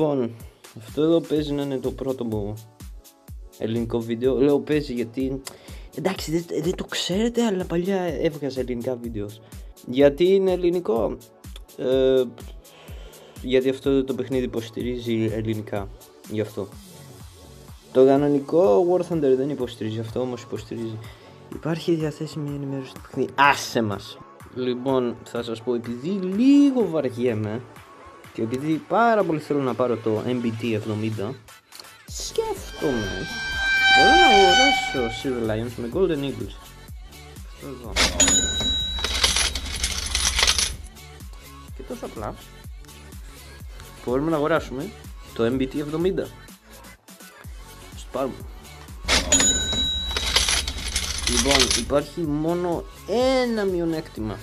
Λοιπόν, αυτό εδώ παίζει να είναι το πρώτο μου ελληνικό βίντεο. Λέω παίζει γιατί, εντάξει, δεν το ξέρετε, αλλά παλιά έβγαζα ελληνικά βίντεο. Γιατί είναι ελληνικό? Γιατί αυτό το παιχνίδι υποστηρίζει ελληνικά, γι' αυτό. Το κανονικό War Thunder δεν υποστηρίζει, αυτό όμως υποστηρίζει. Υπάρχει διαθέσιμη ενημέρωση του παιχνίδι. Άσε μας! Λοιπόν, θα σας πω, επειδή λίγο βαριέμαι και επειδή πάρα πολύ θέλω να πάρω το MBT70, σκέφτομαι μπορώ να αγοράσω Silver Lions με Golden Eagles. Αυτό εδώ. Και τόσο απλά μπορούμε να αγοράσουμε το MBT70. Στο πάρουμε. Λοιπόν, υπάρχει μόνο ένα μειονέκτημα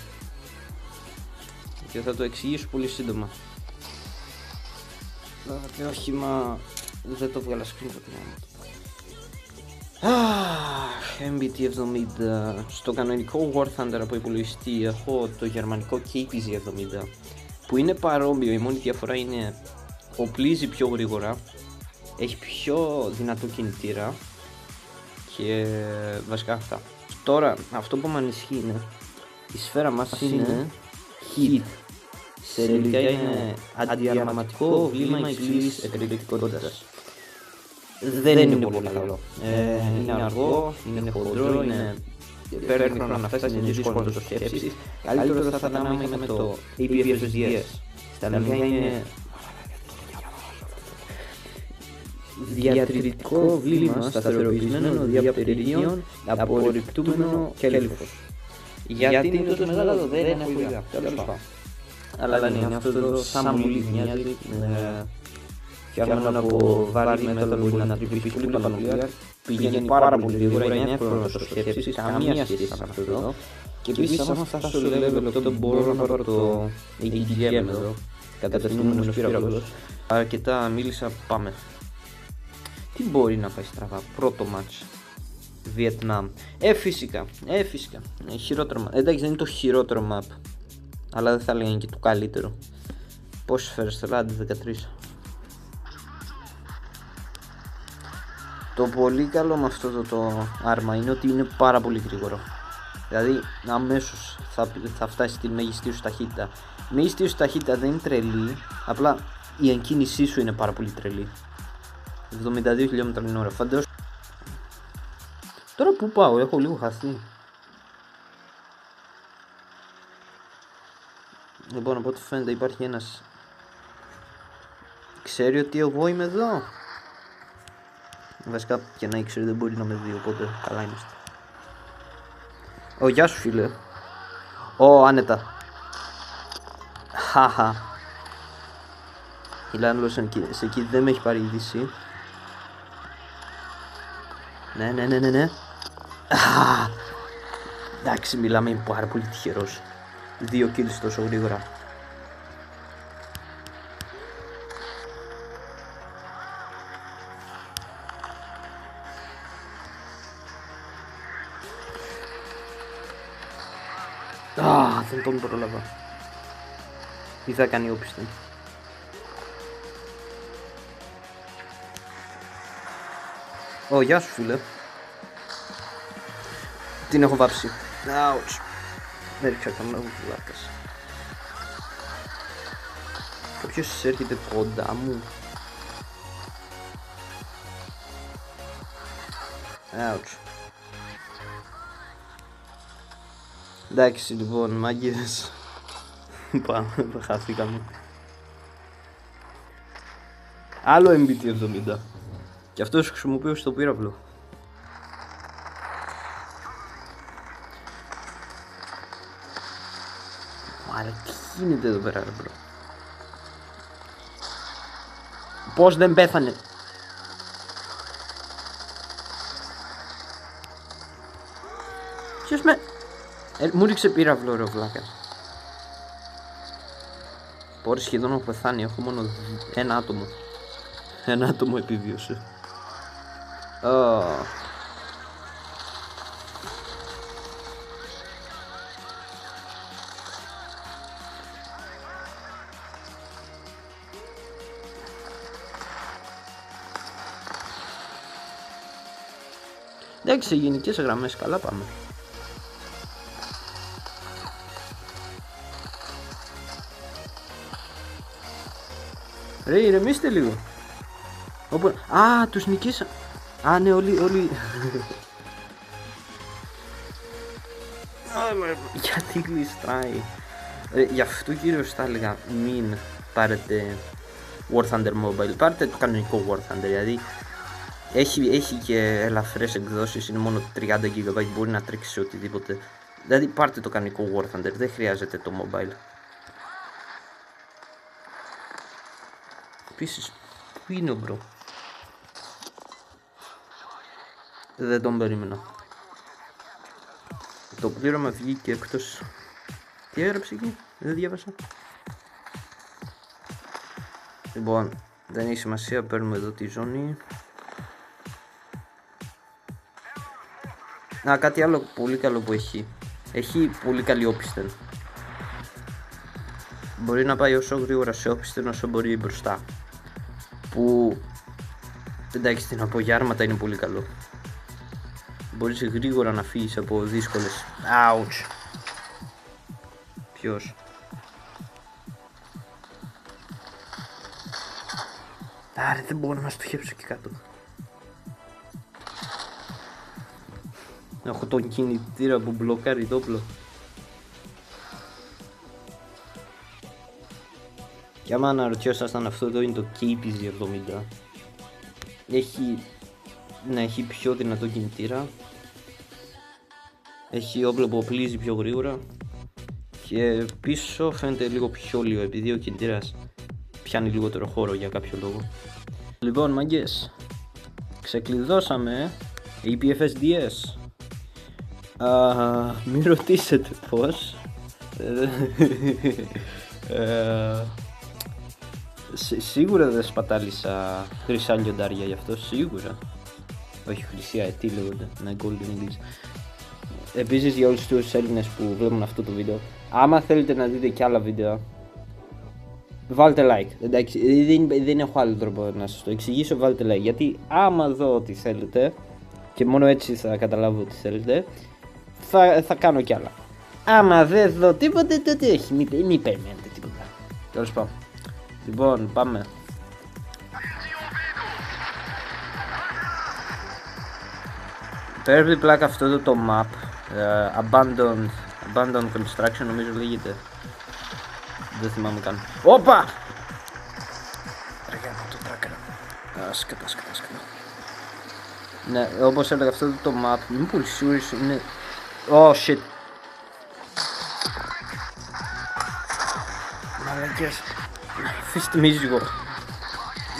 και θα το εξηγήσω πολύ σύντομα. Το όχημα δεν το βγάλα screenshot. MBT70. Στο κανονικό War Thunder από υπολογιστή έχω το γερμανικό KPZ70 που είναι παρόμοιο, η μόνη διαφορά είναι οπλίζει πιο γρήγορα, έχει πιο δυνατό κινητήρα και βασικά αυτά. Τώρα αυτό που με ανησυχεί είναι η σφαίρα μας είναι hit. Σε ελληνικά είναι αντιαρματικό βλήμα υψηλής εκρηκτικότητας. Δεν είναι πολύ καλό. Είναι αργό, είναι χοντρό, παίρνει χρόνο να φτάσει, είναι δύσκολο να το σκέψεις. Καλύτερο θα ήταν άμα είναι με το APFSDS. Στα ελληνικά είναι διατηρητικό βλήμα σταθεροποιημένο διαπτερυγίων απορριπτούμενο κέλυφος. Γιατί είναι τόσο μεγάλο δεν έχω ιδέα. Τέλος πάντων. Αλλά είναι αυτό εδώ σαν μουλί μοιάζει. Φτιάχνω από βαρύ μέταλλο, μπορεί να τρυπήσει πολύ πανοπλία. Πηγαίνει πάρα πολύ γρήγορα, είναι εύκολο να το σκέψεις. Καμία σχέση με αυτό εδώ. Και επίσης άμα φτάσω στο level 8 μπορώ να πάρω το ATGM εδώ. Κατευθυνούμενος πύραυλος. Αρκετά μίλησα, πάμε. Τι μπορεί να πάει στραβά? Πρώτο match Βιετνάμ. Φυσικά. Χειρότερο map. Εντάξει, δεν είναι το χειρότερο map, αλλά δεν θα λέγανε και το καλύτερο. Πόσες σφαίρες θέλω? Άντε 13. Το πολύ καλό με αυτό το άρμα είναι ότι είναι πάρα πολύ γρήγορο. Δηλαδή αμέσως θα φτάσει στη μέγιστη σου ταχύτητα. Η μέγιστη σου ταχύτητα δεν είναι τρελή, απλά η εγκίνησή σου είναι πάρα πολύ τρελή. 72 χιλιόμετρα την ώρα. Φαντάζομαι. Τώρα που πάω, έχω λίγο χαθεί. Λοιπόν, από ό,τι φαίνεται υπάρχει ένας. Ξέρει ότι εγώ είμαι εδώ. Βασικά και να ήξερε δεν μπορεί να με δει, οπότε καλά είμαστε. Γεια σου φίλε. Άνετα. Χαχα. Η Λάνλος σε εκεί δεν με έχει πάρει είδηση. Ναι. Εντάξει, μιλάμε, είμαι πάρα πολύ τυχερός. 2 kills τόσο γρήγορα. Δεν τον πρόλαβα. Τι θα κάνει όπισθεν. Γεια σου φίλε. Την έχω βάψει. Ouch. Έριξα καμιά βλάκας. Κάποιος έρχεται κοντά μου. Ouch. Εντάξει λοιπόν, μάγκες. Πάμε, χαθήκαμε. Άλλο MBT70. Και αυτός χρησιμοποιώ στο πύραυλο. Άρα τι γίνεται εδώ πέρα, μπρο? Πώς δεν πέθανε? Ποιος με... μου ρίξε πύραυλο ρε βλάκα. Πόρε σχεδόν έχω πεθάνει, έχω μόνο ένα άτομο. Ένα άτομο επιβίωσε. Εντάξει, σε γενικές γραμμές καλά πάμε. Ρε, ηρεμήστε λίγο. Α, τους νικήσα. Α, ναι, όλοι. Γιατί γλιστράει. Γι' αυτό κύριος θα έλεγα μην πάρετε War Thunder Mobile. Πάρτε το κανονικό War Thunder, δηλαδή έχει και ελαφρές εκδόσεις, είναι μόνο 30 GB, μπορεί να τρέξει σε οτιδήποτε. Δηλαδή πάρτε το κανονικό War Thunder, δεν χρειάζεται το mobile. Επίσης, πού είναι ο bro? Δεν τον περίμενα. Το πλήρωμα βγήκε εκτός. Τι έγραψε εκεί, δεν διάβασα. Λοιπόν, δεν έχει σημασία, παίρνουμε εδώ τη ζώνη. Να, κάτι άλλο πολύ καλό που έχει. Έχει πολύ καλή όπισθεν. Μπορεί να πάει όσο γρήγορα σε όπισθεν όσο μπορεί μπροστά. Που εντάξει, στην απογιάρματα είναι πολύ καλό. Μπορείς γρήγορα να φύγεις από δύσκολες. Ouch. Ποιος? Άρα δεν μπορώ να στοχεύσω εκεί κάτω. Έχω τον κινητήρα που μπλοκάρει το όπλο. Και άμα αναρωτιόσασταν, αυτό εδώ είναι το KPZ-70. Έχει πιο δυνατό κινητήρα. Έχει όπλο που οπλίζει πιο γρήγορα. Και πίσω φαίνεται λίγο πιο λίγο, επειδή ο κινητήρας πιάνει λιγότερο χώρο για κάποιο λόγο. Λοιπόν, μαγκές, ξεκλειδώσαμε APFSDS. Μην ρωτήσετε πως. Σίγουρα δεν σπατάλησα χρυσά λιοντάρια γι' αυτό, σίγουρα. Όχι χρυσιά, τι λέγονται, ναι, golden English. Επίσης, για όλους τους Έλληνες που βλέπουν αυτό το βίντεο, άμα θέλετε να δείτε και άλλα βίντεο, βάλτε like. Εντάξει, δεν έχω άλλο τρόπο να σας το εξηγήσω, βάλτε like. Γιατί άμα δω ό,τι θέλετε, και μόνο έτσι θα καταλάβω ό,τι θέλετε, θα κάνω κι άλλα. Άμα δεν δω τίποτε, τότε όχι, μην περιμένετε τίποτα. Τέλος πάντων. Λοιπόν, πάμε. Παίρνει πλάκα αυτό το map. Abandoned Construction νομίζω λέγεται. Δεν θυμάμαι καν. Όπα! Τρέχει από το tracker. Σκατά. Ναι, όπως έλεγα, αυτό το map είμαι πολύ σίγουρος είναι... Oh shit. Μαλακές. Αφήστε με ήσυχο.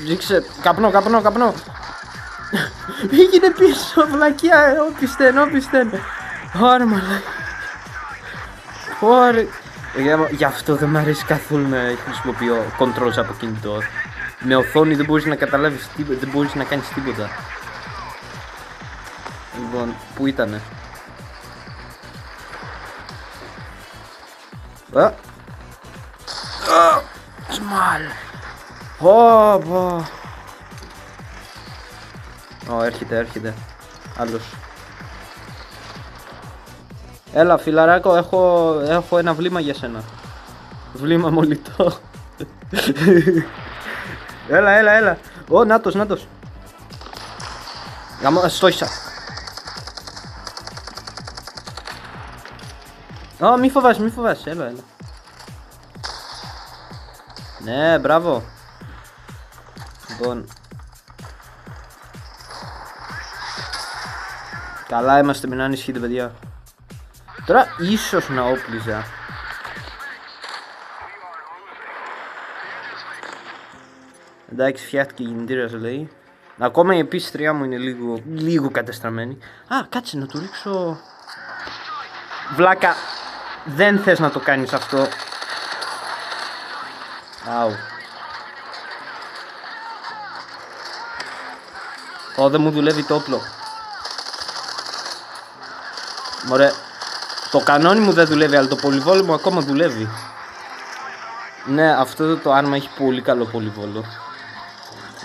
Ρίξε, καπνό. Πήγαινε πίσω, βλακιά, όπισθεν. Ωραία, μαλακιά. Ωραία. Γι' αυτό δεν μου αρέσει καθόλου να χρησιμοποιώ controls από κινητό. Με οθόνη δεν μπορείς να καταλάβεις τίποτα, δεν μπορείς να κάνεις τίποτα. Λοιπόν, πού ήτανε? Σμάλ. Έρχεται. Άλλος. Έλα φιλαράκο, έχω ένα βλήμα για σένα. Βλήμα μολυτό. Έλα. Ω, νάτος. Στόχισα. Ω, μη φοβάσαι, έλα. Ναι, μπράβο. Λοιπόν. Καλά είμαστε, μην ανησυχείτε παιδιά. Τώρα ίσως να όπλιζα. Εντάξει, φτιάχτηκε η κινητήρας λέει. Ακόμα η επίστρια μου είναι λίγο κατεστραμμένη. Κάτσε να του ρίξω. Βλάκα, δεν θες να το κάνεις αυτό. Δεν μου δουλεύει το όπλο. Μωρέ, το κανόνι μου δεν δουλεύει, αλλά το πολυβόλο μου ακόμα δουλεύει. Ναι, αυτό το άρμα έχει πολύ καλό πολυβόλο.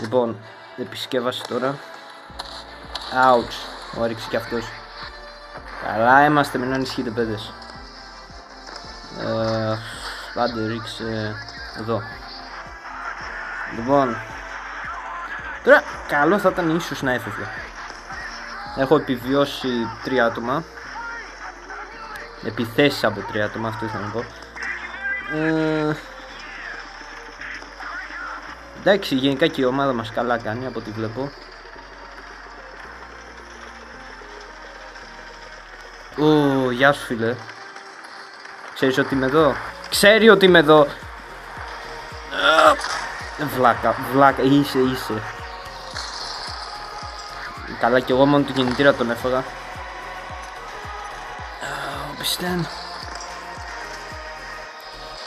Λοιπόν, επισκεύαση τώρα. Ouch. Όριξε κι αυτός. Καλά είμαστε, μην ανησυχείτε παιδες. Άντε ρίξε εδώ. Λοιπόν, τώρα καλό θα ήταν ίσως να έφευγε. Έχω επιβιώσει 3 άτομα. Επιθέσεις από 3 άτομα, αυτό ήθελα να πω. Εντάξει, γενικά και η ομάδα μας καλά κάνει από ό,τι βλέπω. Γεια σου φίλε. Ξέρεις ότι είμαι εδώ. Ξέρει ότι είμαι εδώ. Βλάκα, είσαι. Καλά κι εγώ μόνο του κινητήρα τον έφαγα. Πιστεύω.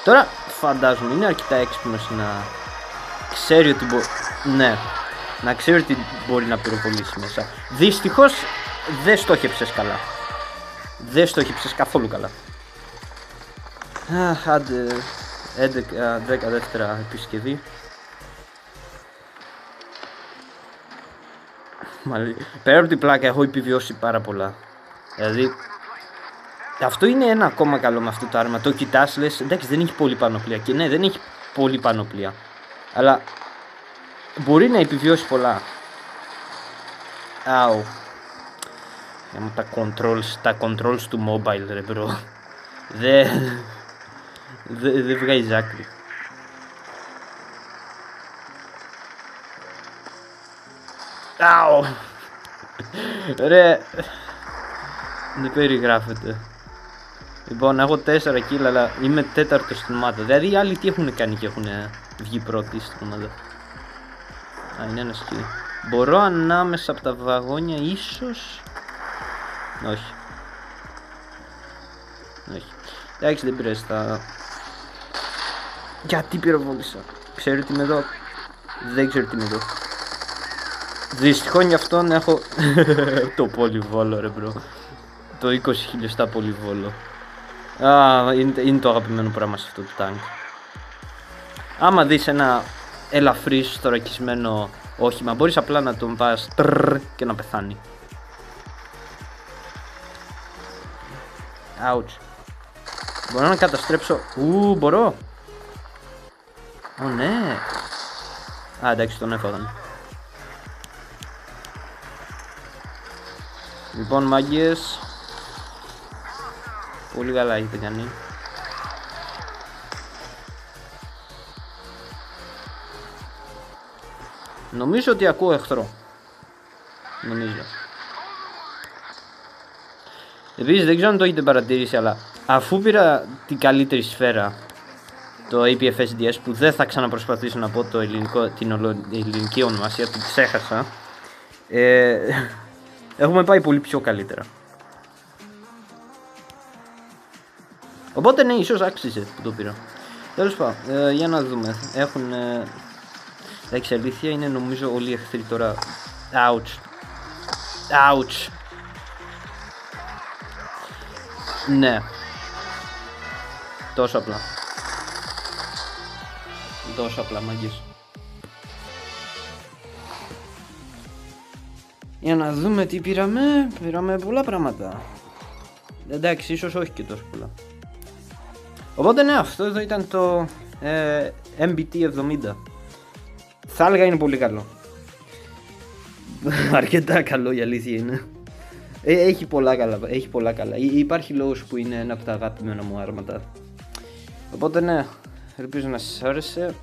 Τώρα φαντάζομαι είναι αρκετά έξυπνος να ξέρει ότι μπορεί. Ναι, να ξέρει ότι μπορεί να πυροβολήσει μέσα. Δυστυχώς δεν στόχεψες καλά. Δεν στόχεψες καθόλου καλά. Άντε 10 δεύτερα επισκευή. Πέρα από την πλάκα έχω επιβιώσει πάρα πολλά. Δηλαδή αυτό είναι ένα ακόμα καλό με αυτό το άρμα. Το κοιτάς, λες εντάξει δεν έχει πολύ πανοπλία. Και ναι, δεν έχει πολύ πανοπλία, αλλά μπορεί να επιβιώσει πολλά. Αου. Τα controls του mobile ρε bro. Δεν βγάζει άκρη. Αου. Ρε. Δεν περιγράφεται. Λοιπόν, έχω 4 kill, αλλά είμαι 4ος στην ομάδα. Δηλαδή οι άλλοι τι έχουν κάνει και έχουν βγει πρώτοι στην ομάδα. Είναι ένα kill. Μπορώ ανάμεσα από τα βαγόνια ίσως. Όχι. Εντάξει, δεν πειράζει. Γιατί πυροβόλησα. Ξέρω ότι είμαι εδώ. Δεν ξέρω τι είμαι εδώ. Δυστυχώς γι' αυτόν έχω το πολυβόλο ρε μπρο. Το 20 χιλιοστά πολυβόλο. Είναι το αγαπημένο πράγμα σε αυτό το τάγκ. Άμα δεις ένα ελαφρύ θωρακισμένο όχημα, μπορείς απλά να τον πας και να πεθάνει. Ouch. Μπορώ να καταστρέψω. Μπορώ. Ναι. Εντάξει, τον έφαγαν. Λοιπόν, μάγκες. Πολύ καλά έχετε κάνει. Νομίζω ότι ακούω εχθρό. Νομίζω. Επίσης δεν ξέρω αν το έχετε παρατηρήσει, αλλά αφού πήρα την καλύτερη σφαίρα, το APFSDS, που δεν θα ξαναπροσπαθήσω να πω την ελληνική ονομασία του, ξέχασα. Έχουμε πάει πολύ πιο καλύτερα. Οπότε ναι, ίσως άξιζε που το πήρα. Τέλος πάντων, για να δούμε. Έχουν. Εντάξει, αλήθεια είναι νομίζω όλοι οι εχθροί τώρα. Ouch. Ναι. Τόσο απλά. Μάγκες. Για να δούμε τι πήραμε. Πήραμε πολλά πράγματα. Εντάξει, ίσως όχι και τόσο πολλά. Οπότε ναι, αυτό εδώ ήταν το MBT70. Θα έλεγα είναι πολύ καλό. Αρκετά καλό, η αλήθεια είναι. Έχει πολλά καλά. Υπάρχει λόγος που είναι ένα από τα αγαπημένα μου άρματα. Οπότε ναι, ελπίζω να σας άρεσε.